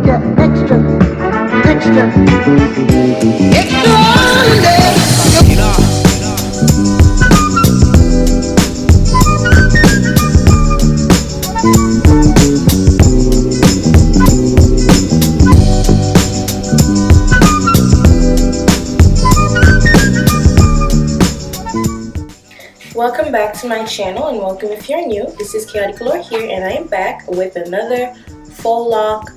get extra, extraordinary. Welcome back to my channel, and welcome if you're new. This is chaotic.allure here, and I am back with another faux loc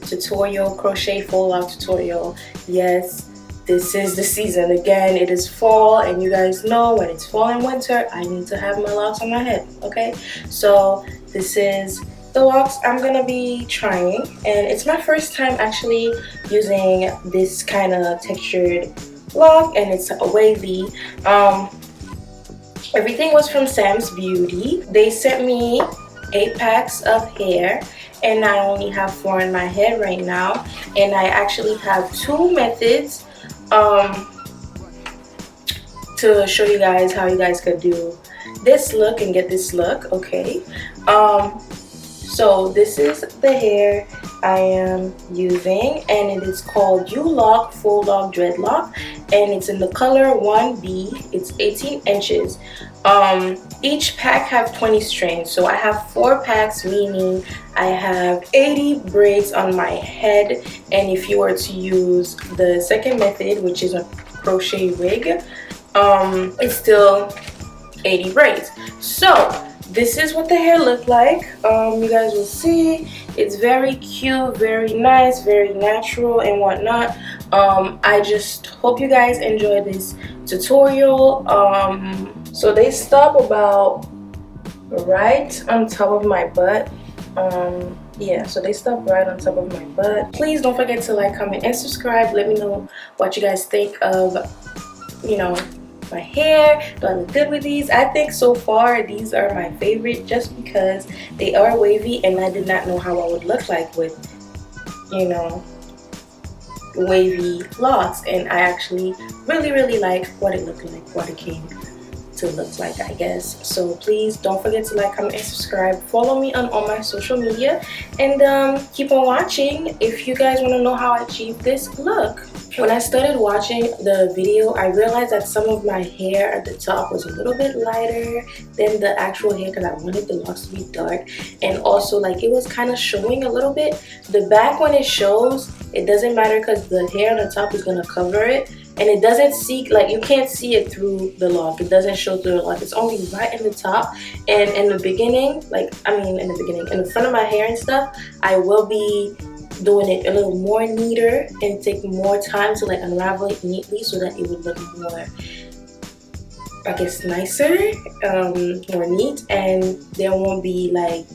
tutorial, crochet faux loc tutorial. Yes, this is the season again. It is fall, and you guys know when it's fall and winter, I need to have my locks on my head. Okay, so this is the locks I'm gonna be trying, and it's my first time actually using this kind of textured lock, and it's a wavy. Everything was from Sam's Beauty. They sent me 8 packs of hair, and I only have 4 in my head right now. And I actually have 2 methods to show you guys how you guys could do this look and get this look. Okay, so this is the hair I am using, and it is called U-Loc Faux Loc Dreadloc, and it's in the color 1B. It's 18 inches. Each pack have 20 strands, so I have 4 packs, meaning I have 80 braids on my head. And if you were to use the second method, which is a crochet wig, it's still 80 braids. So this is what the hair looked like. You guys will see it's very cute, very nice, very natural and whatnot. I just hope you guys enjoy this tutorial. So they stop about right on top of my butt. Yeah, so they stop right on top of my butt. Please don't forget to like, comment, and subscribe. Let me know what you guys think of, you know, my hair. Do I look good with these? I think so far these are my favorite, just because they are wavy, and I did not know how I would look like with, you know, wavy locks, and I actually really like what it looked like, what it came to look like, I guess. So please don't forget to like, comment, and subscribe. Follow me on all my social media, and keep on watching if you guys want to know how I achieved this look. When I started watching the video, I realized that some of my hair at the top was a little bit lighter than the actual hair, because I wanted the locks to be dark, and also like it was kind of showing a little bit. The back, when it shows, it doesn't matter because the hair on the top is going to cover it, and it doesn't see, like, you can't see it through the lock. It doesn't show through the lock. It's only right in the top. And in the beginning, like, in the front of my hair and stuff, I will be doing it a little more neater and take more time to like unravel it neatly, so that it would look more, I guess, nicer, more neat, and there won't be like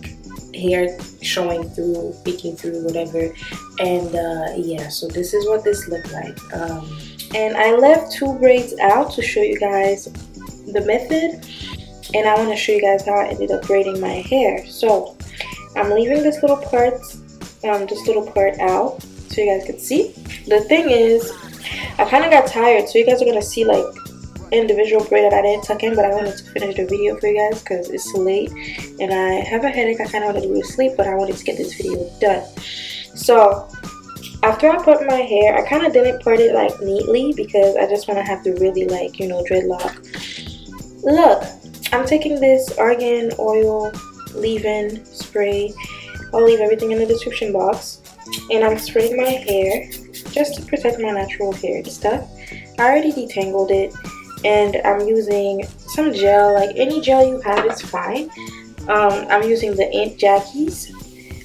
hair showing through, peeking through, whatever. And yeah, so this is what this looked like. And I left 2 braids out to show you guys the method, and I want to show you guys how I ended up braiding my hair. So I'm leaving this little part out so you guys can see. The thing is, I kind of got tired, so you guys are gonna see like individual braid that I didn't tuck in, but I wanted to finish the video for you guys because it's late and I have a headache. I kind of wanted to go to sleep, but I wanted to get this video done. So after I put my hair, I kind of didn't part it like neatly, because I just want to have the really, like, you know, dreadlock look. I'm taking this argan oil leave-in spray. I'll leave everything in the description box, and I'm spraying my hair just to protect my natural hair and stuff. I already detangled it, and I'm using some gel. Like, any gel you have is fine. I'm using the Aunt Jackie's.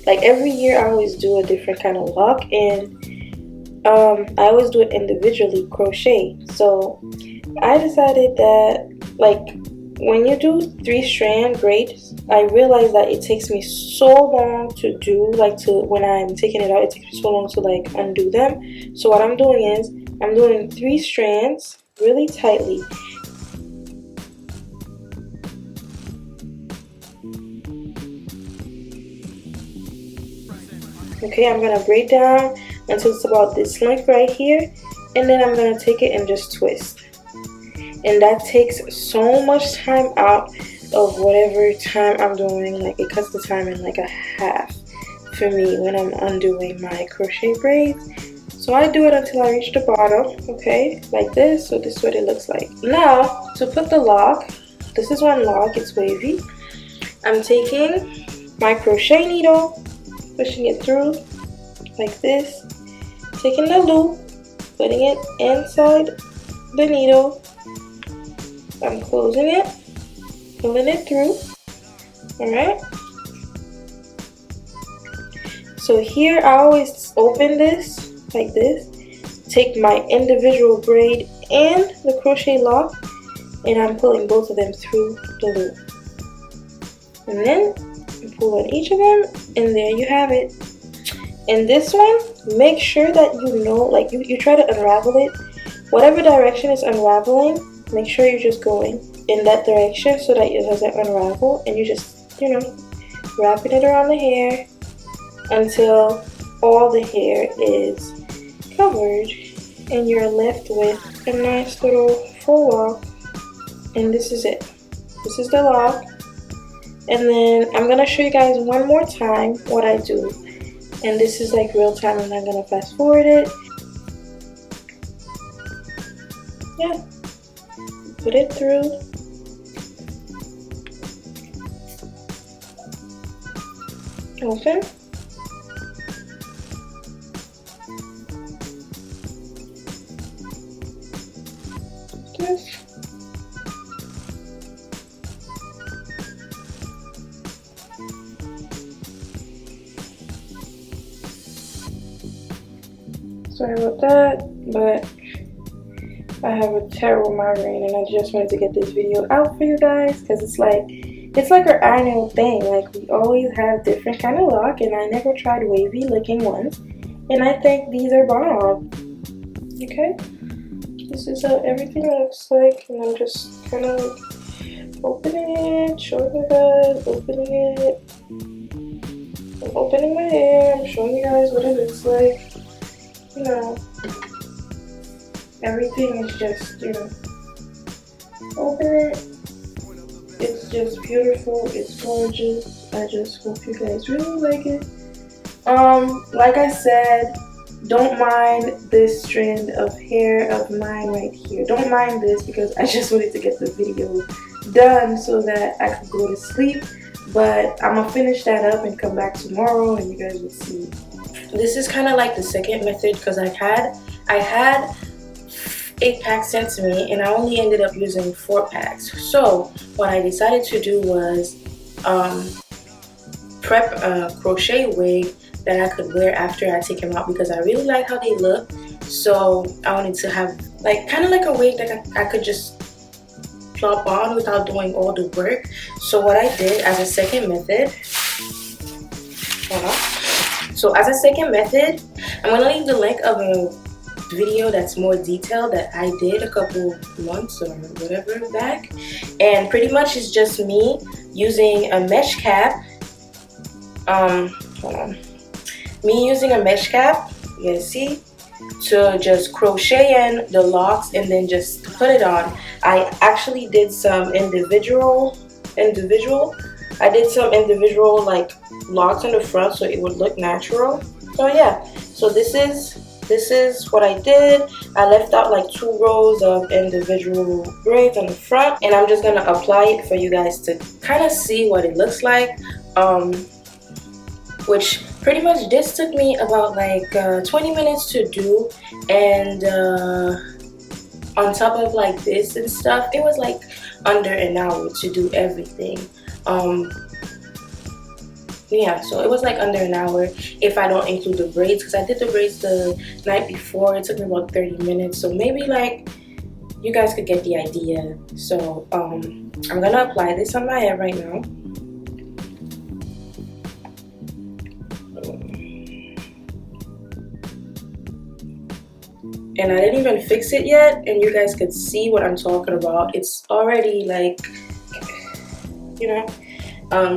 Like, every year I always do a different kind of lock, and I always do it individually, crochet. So I decided that, like, when you do 3-strand braids, I realized that it takes me so long to do, like, when I'm taking it out, it takes me so long to like undo them. So what I'm doing is I'm doing 3 strands really tightly. Okay, I'm gonna braid down until it's about this length right here, and then I'm gonna take it and just twist. And that takes so much time out of whatever time I'm doing. Like, it cuts the time in like a half. for me when I'm undoing my crochet braids. So I do it until I reach the bottom, okay, like this. So this is what it looks like. Now, to put the lock, this is one lock, it's wavy. I'm taking my crochet needle, pushing it through like this, taking the loop, putting it inside the needle. I'm closing it, pulling it through, alright? So here I always open this like this, take my individual braid and the crochet lock, and I'm pulling both of them through the loop. And then you pull on each of them, and there you have it. And this one, make sure that you know, like you try to unravel it. Whatever direction it's unraveling, make sure you're just going in that direction so that it doesn't unravel, and you just, you know, wrapping it around the hair until all the hair is covered and you're left with a nice little faux lock. And this is it. This is the lock. And then I'm gonna show you guys one more time what I do. And this is like real time, and I'm gonna fast forward it. Yeah. Put it through. Open. This. Sorry about that, but I have a terrible migraine, and I just wanted to get this video out for you guys because it's like our annual thing. Like, we always have different kind of lock, and I never tried wavy looking ones, and I think these are bomb. Okay, this is how everything looks like, and I'm just kind of like opening it, showing you guys, opening it. I'm opening my hair, I'm showing you guys what it looks like. You know, everything is just, you know, open it. It's just beautiful, it's gorgeous. I just hope you guys really like it. Like I said, don't mind this strand of hair of mine right here. Don't mind this because I just wanted to get the video done so that I could go to sleep. But I'm gonna finish that up and come back tomorrow, and you guys will see. This is kind of like the second method because I had 8 packs sent to me, and I only ended up using 4 packs. So what I decided to do was prep a crochet wig that I could wear after I take them out because I really like how they look. So I wanted to have like kind of like a wig that I could just plop on without doing all the work. So what I did as a second method, hold on. So as a second method, I'm gonna leave the link of a video that's more detailed that I did a couple months or whatever back, and pretty much it's just me using a mesh cap. Hold on. Me using a mesh cap, you guys see, to just crochet in the locks and then just put it on. I actually did some individual like locks in the front so it would look natural. So yeah, so this is what I did. I left out like 2 rows of individual braids on the front, and I'm just gonna apply it for you guys to kind of see what it looks like. Which pretty much this took me about like 20 minutes to do, and on top of like this and stuff, it was like under an hour to do everything. Yeah, so it was like under an hour if I don't include the braids, because I did the braids the night before. It took me about 30 minutes, so maybe like you guys could get the idea. So I'm gonna apply this on my hair right now. And I didn't even fix it yet, and you guys could see what I'm talking about. It's already like, you know,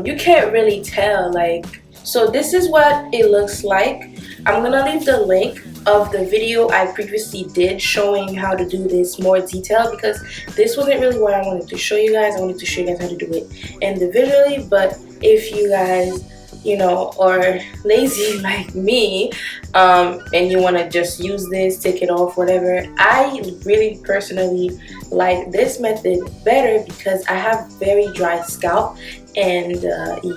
you can't really tell. Like, so this is what it looks like. I'm gonna leave the link of the video I previously did showing how to do this more detailed, because this wasn't really what I wanted to show you guys. I wanted to show you guys how to do it individually, but if you guys you know, or lazy like me, and you want to just use this, take it off, whatever, I really personally like this method better because I have very dry scalp. And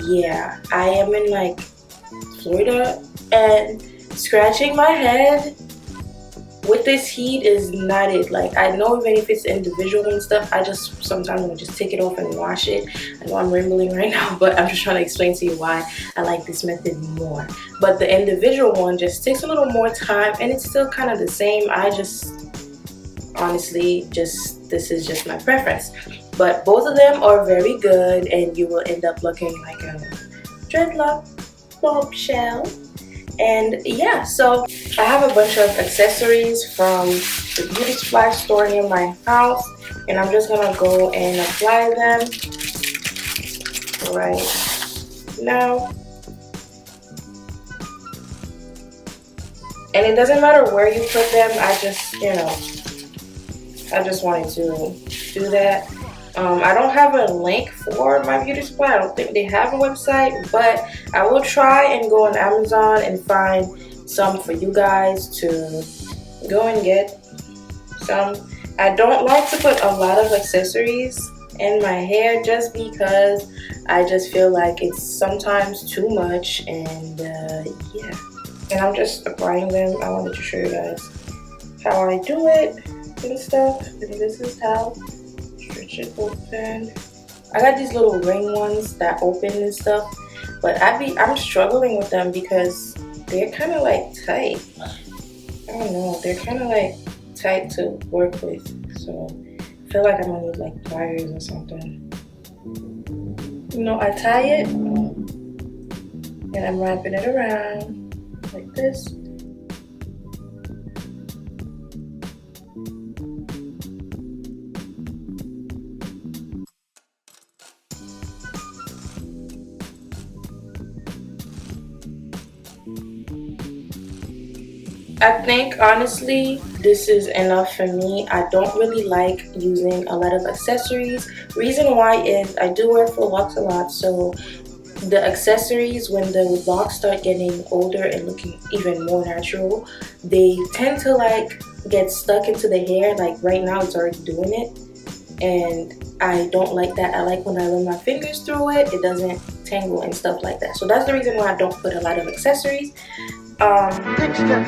yeah, I am in like Florida, and scratching my head with this heat is not it. Like, I know even if it's individual and stuff, I just sometimes want to just take it off and wash it. I know I'm rambling right now, but I'm just trying to explain to you why I like this method more. But the individual one just takes a little more time, and it's still kind of the same. I just honestly just, this is just my preference. But both of them are very good, and you will end up looking like a dreadlock bombshell. And yeah, so I have a bunch of accessories from the beauty supply store near my house, and I'm just gonna go and apply them right now. And it doesn't matter where you put them, I just, you know, I just wanted to do that. I don't have a link for my beauty supply. I don't think they have a website, but I will try and go on Amazon and find some for you guys to go and get some. I don't like to put a lot of accessories in my hair just because I just feel like it's sometimes too much. And yeah, and I'm just applying them. I wanted to show you guys how I do it and stuff. And this is how. Stretch it open. I got these little ring ones that open and stuff, but I'm struggling with them because they're kind of like tight. I don't know, they're kind of like tight to work with, so I feel like I'm gonna need like pliers or something. You know, I tie it and I'm wrapping it around like this. I think honestly this is enough for me. I don't really like using a lot of accessories. Reason why is I do wear faux locks a lot, so the accessories, when the locks start getting older and looking even more natural, they tend to like get stuck into the hair. Like right now it's already doing it, and I don't like that. I like when I run my fingers through it, it doesn't tangle and stuff like that. So that's the reason why I don't put a lot of accessories. Extra.